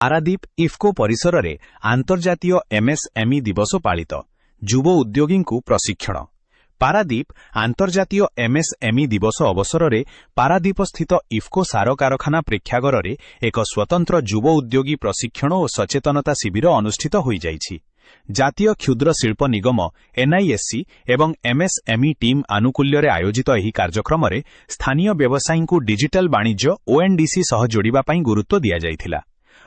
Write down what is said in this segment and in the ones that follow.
ପାରାଦୀପ ଇଫ୍କୋ ପରିସରରେ ଆନ୍ତର୍ଜାତୀୟ ଏମ୍ଏସ୍ଏମ୍ଇ ଦିବସ ପାଳିତ। ଯୁବ ଉଦ୍ୟୋଗୀଙ୍କୁ ପ୍ରଶିକ୍ଷଣ। ପାରାଦୀପ ଆନ୍ତର୍ଜାତୀୟ ଏମ୍ଏସ୍ଏମ୍ଇ ଦିବସ ଅବସରରେ ପାରାଦୀପସ୍ଥିତ ଇଫ୍କୋ ସାର କାରଖାନା ପ୍ରେକ୍ଷାଗରରେ ଏକ ସ୍ୱତନ୍ତ୍ର ଯୁବ ଉଦ୍ୟୋଗୀ ପ୍ରଶିକ୍ଷଣ ଓ ସଚେତନତା ଶିବିର ଅନୁଷ୍ଠିତ ହୋଇଯାଇଛି। ଜାତୀୟ କ୍ଷୁଦ୍ର ଶିଳ୍ପ ନିଗମ ଏନ୍ଆଇଏସ୍ସି ଏବଂ ଏମ୍ଏସ୍ଏମ୍ଇ ଟିମ୍ ଆନୁକୂଲ୍ୟରେ ଆୟୋଜିତ ଏହି କାର୍ଯ୍ୟକ୍ରମରେ ସ୍ଥାନୀୟ ବ୍ୟବସାୟୀଙ୍କୁ ଡିଜିଟାଲ ବାଣିଜ୍ୟ ଓଏନ୍ଡିସି ସହ ଯୋଡ଼ିବା ପାଇଁ ଗୁରୁତ୍ୱ ଦିଆଯାଇଥିଲା।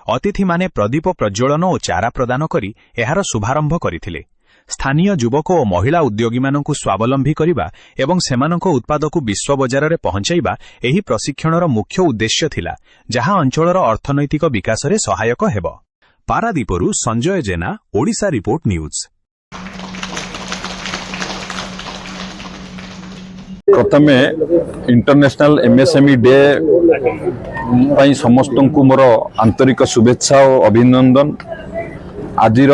ଅତିଥିମାନେ ପ୍ରଦୀପ ପ୍ରଜ୍ୱଳନ ଓ ଚାରା ପ୍ରଦାନ କରି ଏହାର ଶୁଭାରମ୍ଭ କରିଥିଲେ। ସ୍ଥାନୀୟ ଯୁବକ ଓ ମହିଳା ଉଦ୍ୟୋଗୀମାନଙ୍କୁ ସ୍ୱାବଲମ୍ବୀ କରିବା ଏବଂ ସେମାନଙ୍କ ଉତ୍ପାଦକୁ ବିଶ୍ୱ ବଜାରରେ ପହଞ୍ଚାଇବା ଏହି ପ୍ରଶିକ୍ଷଣର ମୁଖ୍ୟ ଉଦ୍ଦେଶ୍ୟ ଥିଲା, ଯାହା ଅଞ୍ଚଳର ଅର୍ଥନୈତିକ ବିକାଶରେ ସହାୟକ ହେବ। ପାରାଦୀପରୁ ସଞ୍ଜୟ ଜେନା, ଓଡ଼ିଶା ରିପୋର୍ଟ ନ୍ୟୁଜ୍। प्रथमे इंटरनेशनल एमएसएमई डे पाई समस्तंकु मोर आंतरिक शुभेच्छा और अभिनंदन। आजिर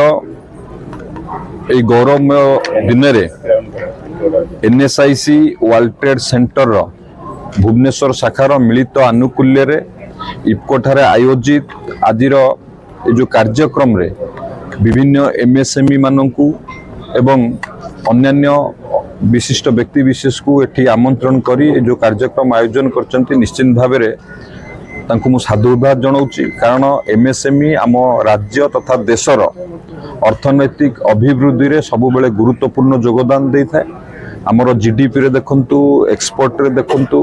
ए गौरवमय दिन रे NSIC world trade centre Bhubaneswar शाखार मिलित आनुकूल्य रे इफको ठारे आयोजित आजिर जो कार्यक्रम रे विभिन्न एमएसएमई माननकु एवं अन्यान्य विशिष्ट व्यक्ति विशेष को एठी आमंत्रण करी जो कार्यक्रम आयोजन करचंती निश्चित भाव में तांकु मु साधुवाद जनाऊची। कारण एमएसएमई आम राज्य तथा देशर अर्थनैतिक अभिवृद्धि रे सबु बेले गुरुत्वपूर्ण योगदान देई थाए। आमर जीडीपी रे देखंतु, एक्सपोर्ट रे देखंतु,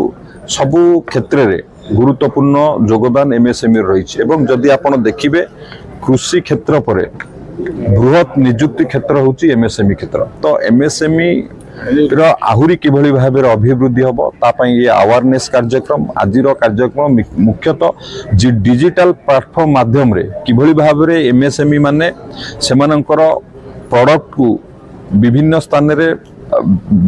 सबु क्षेत्र रे गुरुत्वपूर्ण योगदान एमएसएमई रही। एवं जदि आपण देखिबे कृषि क्षेत्र परे बृहत निजुक्ति क्षेत्र होची एमएसएमई क्षेत्र। तो एमएसएमई आहुरी किभली भाव अभिवृद्धि हम तापाई ये अवेयरनेस कार्यक्रम आजिर कार्यक्रम मुख्यतः डिजिटल प्लेटफॉर्म माध्यम रे किभली भाव रे एमएसएमई माने सेमानकर प्रोडक्ट को विभिन्न स्थान रे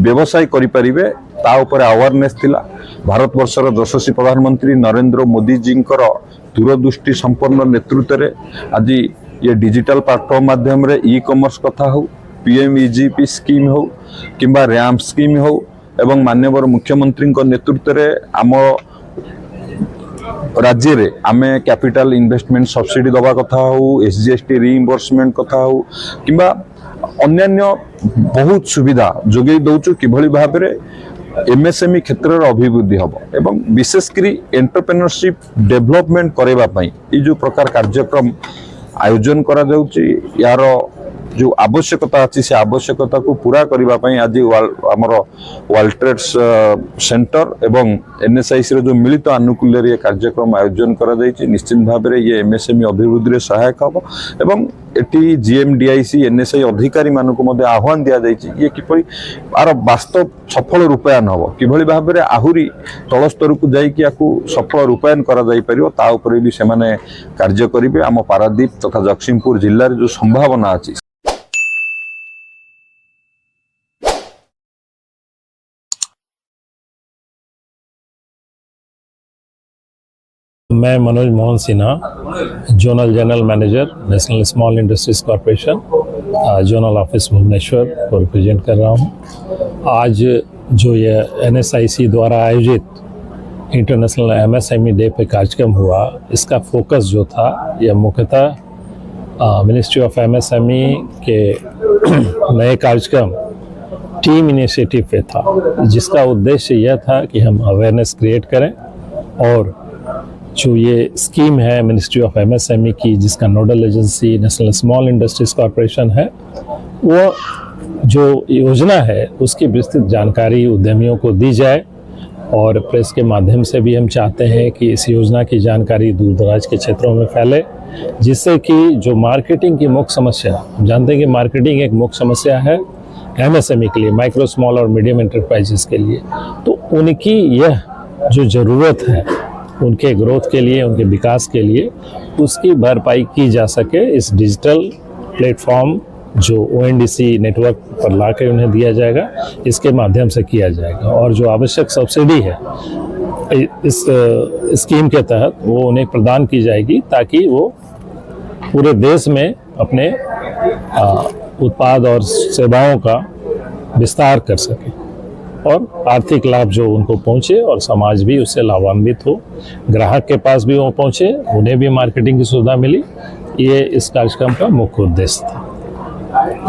व्यवसाय करि परिबे ता ऊपर अवेयरनेस थिला। भारत वर्षर यशस्वी प्रधानमंत्री नरेंद्र मोदी जींकर दूरदृष्टि संपन्न नेतृत्व रे आज ये डिजिटल प्लेटफॉर्म माध्यम रे ई कॉमर्स कथा हो, पीएमईजीपी स्कीम हो किंबा रैम स्कीम हो एवं माननीय मुख्यमंत्री नेतृत्व रे आम राज्य रे आमे कैपिटल इन्वेस्टमेंट सब्सिडी दबा कथा हो, एसजीएसटी रिइंबर्समेंट कथा हो किंबा अन्यान्य बहुत सुविधा जोगे दउचु किभली भाव रे एमएसएमई क्षेत्र अभिवृद्धि हम एवं विशेषकर एंटरप्रेन्योरशिप डेवलपमेंट करबा पई ई जो प्रकार कार्यक्रम आयोजन करा जाउची यार जो आवश्यकता अच्छी से आवश्यकता को पूरा करने आज आमर वर्ल्ड ट्रेड सेंटर एवं एनएसआईसी जो मिलित आनुकूल्य कार्यक्रम आयोजन करा जायछि। निश्चित भाव में ये एमएसएमई अभिवृद्धि रे सहायक हम एवं एटी जीएमडीआईसी एनएसआई अधिकारी मानक आह्वान दि जायछि ये किपरि आर वास्तव सफल रूपायन हम किभली भाव में आहुरी तल स्तर को जाइकि याकू सफल रूपायन करा जाय परिबो ता ऊपर भी सेमाने कार्य करिवे। आम पारादीप तथा जगतसिंहपुर जिल्ला रे जो संभावना अछि। मैं Manoj Mohan Sinha, zonal general manager national small industries corporation, zonal office Bhubaneswar को रिप्रेजेंट कर रहा हूँ। आज जो ये एनएसआईसी द्वारा आयोजित इंटरनेशनल एमएसएमई डे पे कार्यक्रम हुआ, इसका फोकस जो था यह मुख्यतः मिनिस्ट्री ऑफ एमएसएमई के नए कार्यक्रम टीम इनिशिएटिव पे था, जिसका उद्देश्य यह था कि हम अवेयरनेस क्रिएट करें और जो ये स्कीम है मिनिस्ट्री ऑफ एमएसएमई की, जिसका nodal agency national small industries corporation है, वो जो योजना है उसकी विस्तृत जानकारी उद्यमियों को दी जाए। और प्रेस के माध्यम से भी हम चाहते हैं कि इस योजना की जानकारी दूर दराज के क्षेत्रों में फैले, जिससे कि जो मार्केटिंग की मुख्य समस्या, हम जानते हैं कि मार्केटिंग एक मुख्य समस्या है एमएसएमई के लिए, माइक्रो स्मॉल और मीडियम एंटरप्राइजेस के लिए, तो उनकी यह जो ज़रूरत है उनके ग्रोथ के लिए, उनके विकास के लिए, उसकी भरपाई की जा सके इस डिजिटल प्लेटफॉर्म जो ओएनडीसी नेटवर्क पर लाकर उन्हें दिया जाएगा, इसके माध्यम से किया जाएगा। और जो आवश्यक सब्सिडी है इस स्कीम के तहत वो उन्हें प्रदान की जाएगी ताकि वो पूरे देश में अपने उत्पाद और सेवाओं का विस्तार कर सके। और आर्थिक लाभ जो उनको पहुंचे और समाज भी उससे लाभान्वित हो, ग्राहक के पास भी वो पहुंचे, उन्हें भी मार्केटिंग की सुविधा मिली। ये इस कार्यक्रम का मुख्य उद्देश्य था।